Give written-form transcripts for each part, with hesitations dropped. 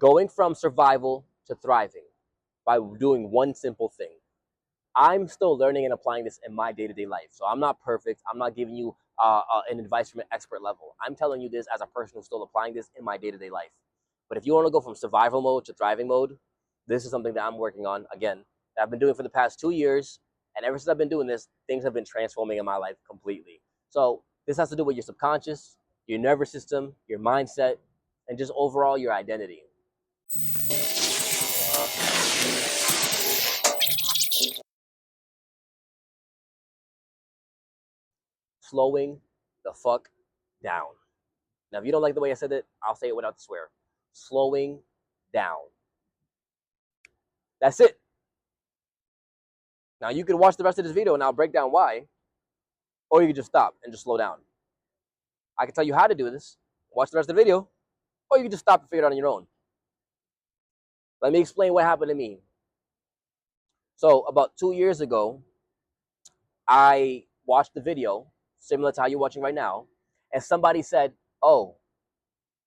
going from survival to thriving by doing one simple thing. I'm still learning and applying this in my day-to-day life. So I'm not perfect. I'm not giving you an advice from an expert level. I'm telling you this as a person who's still applying this in my day-to-day life. But if you want to go from survival mode to thriving mode, this is something that I'm working on, again, that I've been doing for the past 2 years. And ever since I've been doing this, things have been transforming in my life completely. So this has to do with your subconscious, your nervous system, your mindset, and just overall your identity. Slowing the fuck down. Now, if you don't like the way I said it, I'll say it without the swear. Slowing down. That's it. Now, you can watch the rest of this video and I'll break down why, or you can just stop and just slow down. I can tell you how to do this. Watch the rest of the video, or you can just stop and figure it out on your own. Let me explain what happened to me. So, about 2 years ago, I watched the video, similar to how you're watching right now, and somebody said, "Oh,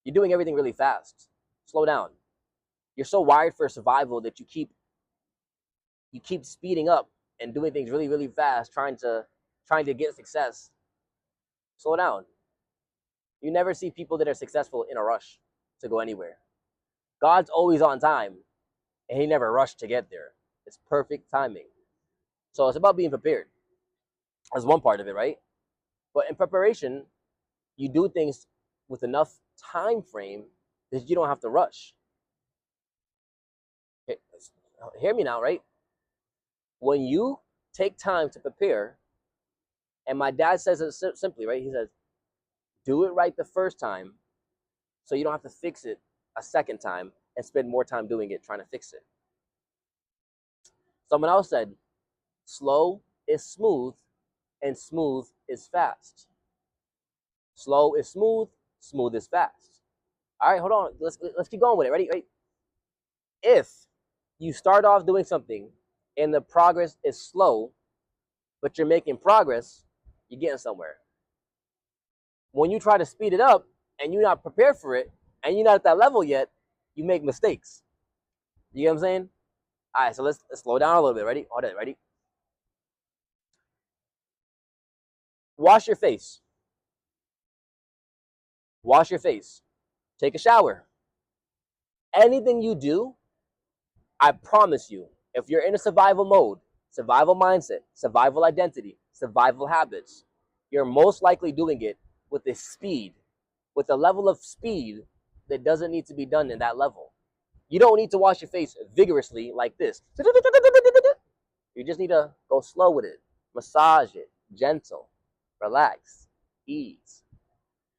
you're doing everything really fast. Slow down. You're so wired for survival that you keep speeding up and doing things really, really fast, trying to get success. Slow down. You never see people that are successful in a rush to go anywhere. God's always on time, and he never rushed to get there. It's perfect timing. So it's about being prepared. That's one part of it, right? But in preparation, you do things with enough time frame that you don't have to rush. Hear me now, right? When you take time to prepare, and my dad says it simply, right? He says, do it right the first time so you don't have to fix it a second time and spend more time doing it, trying to fix it. Someone else said, slow is smooth and smooth is fast. Slow is smooth, smooth is fast. All right, hold on. Let's keep going with it. Ready? Right? If you start off doing something and the progress is slow, but you're making progress, you're getting somewhere. When you try to speed it up and you're not prepared for it and you're not at that level yet, you make mistakes. You get what I'm saying? All right, so let's slow down a little bit. Ready? Hold it. Ready? Wash your face. Wash your face. Take a shower. Anything you do, I promise you, if you're in a survival mode, survival mindset, survival identity, survival habits, you're most likely doing it with a speed, with a level of speed that doesn't need to be done in that level. You don't need to wash your face vigorously like this. You just need to go slow with it. Massage it, gentle, relax, ease.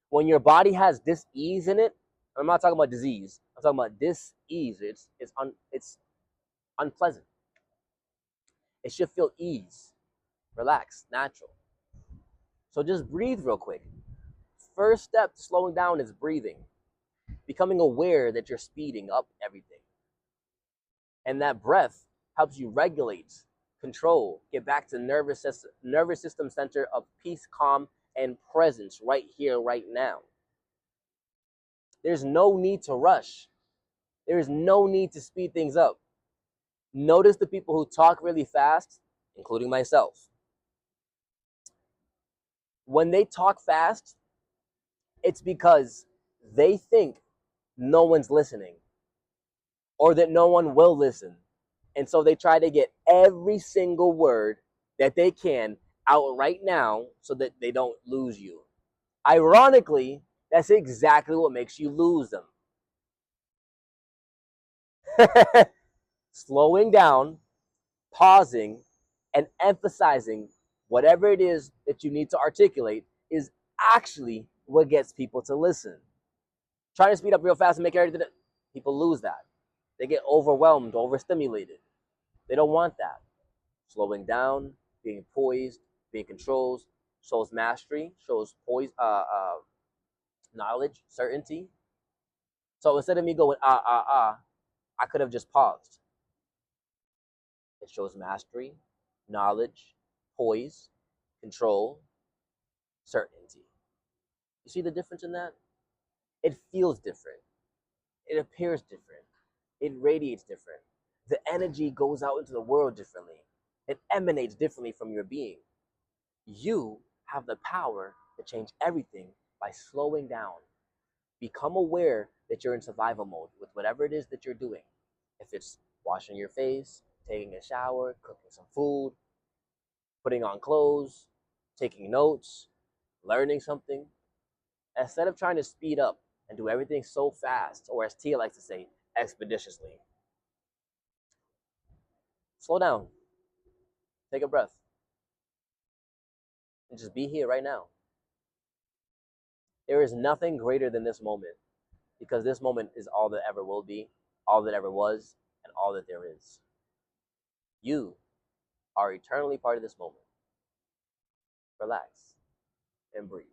When your body has dis-ease in it, I'm not talking about disease. I'm talking about dis-ease. It's unpleasant. It should feel ease, relax, natural. So just breathe real quick. First step to slowing down is breathing. Becoming aware that you're speeding up everything. And that breath helps you regulate, control, get back to nervous system center of peace, calm, and presence right here, right now. There's no need to rush. There is no need to speed things up. Notice the people who talk really fast, including myself. When they talk fast, it's because they think no one's listening or that no one will listen. And so they try to get every single word that they can out right now so that they don't lose you. Ironically, that's exactly what makes you lose them. Slowing down, pausing, and emphasizing whatever it is that you need to articulate is actually what gets people to listen. Trying to speed up real fast and make everything, people lose that. They get overwhelmed, overstimulated. They don't want that. Slowing down, being poised, being controlled, shows mastery, shows knowledge, certainty. So instead of me going I could have just paused. It shows mastery, knowledge, poise, control, certainty. You see the difference in that? It feels different. It appears different. It radiates different. The energy goes out into the world differently. It emanates differently from your being. You have the power to change everything by slowing down. Become aware that you're in survival mode with whatever it is that you're doing. If it's washing your face, taking a shower, cooking some food, putting on clothes, taking notes, learning something, instead of trying to speed up and do everything so fast, or as Tia likes to say, expeditiously, slow down, take a breath, and just be here right now. There is nothing greater than this moment because this moment is all that ever will be, all that ever was, and all that there is. You are eternally part of this moment. Relax and breathe.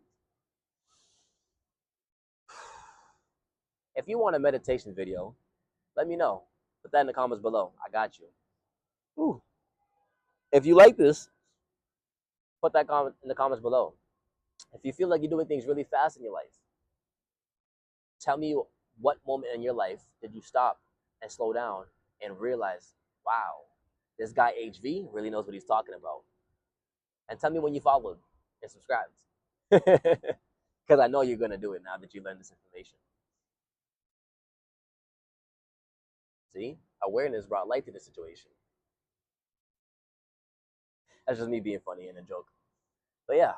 If you want a meditation video, let me know. Put that in the comments below. I got you. Ooh. If you like this, put that comment in the comments below. If you feel like you're doing things really fast in your life, tell me what moment in your life did you stop and slow down and realize, wow, this guy HV really knows what he's talking about. And tell me when you followed and subscribed. Because I know you're going to do it now that you learned this information. See, awareness brought light to the situation. That's just me being funny and a joke. But yeah,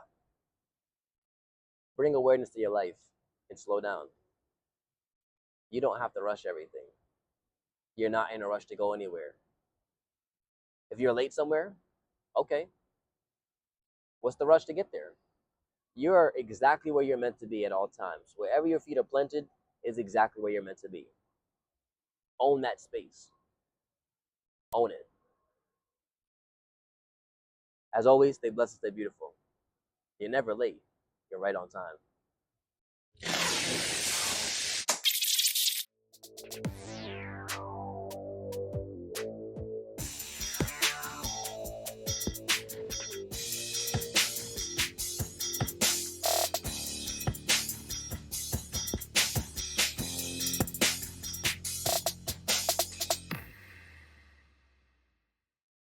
bring awareness to your life and slow down. You don't have to rush everything. You're not in a rush to go anywhere. If you're late somewhere, okay. What's the rush to get there? You're exactly where you're meant to be at all times. Wherever your feet are planted is exactly where you're meant to be. Own that space. Own it. As always, stay blessed, stay beautiful. You're never late. You're right on time.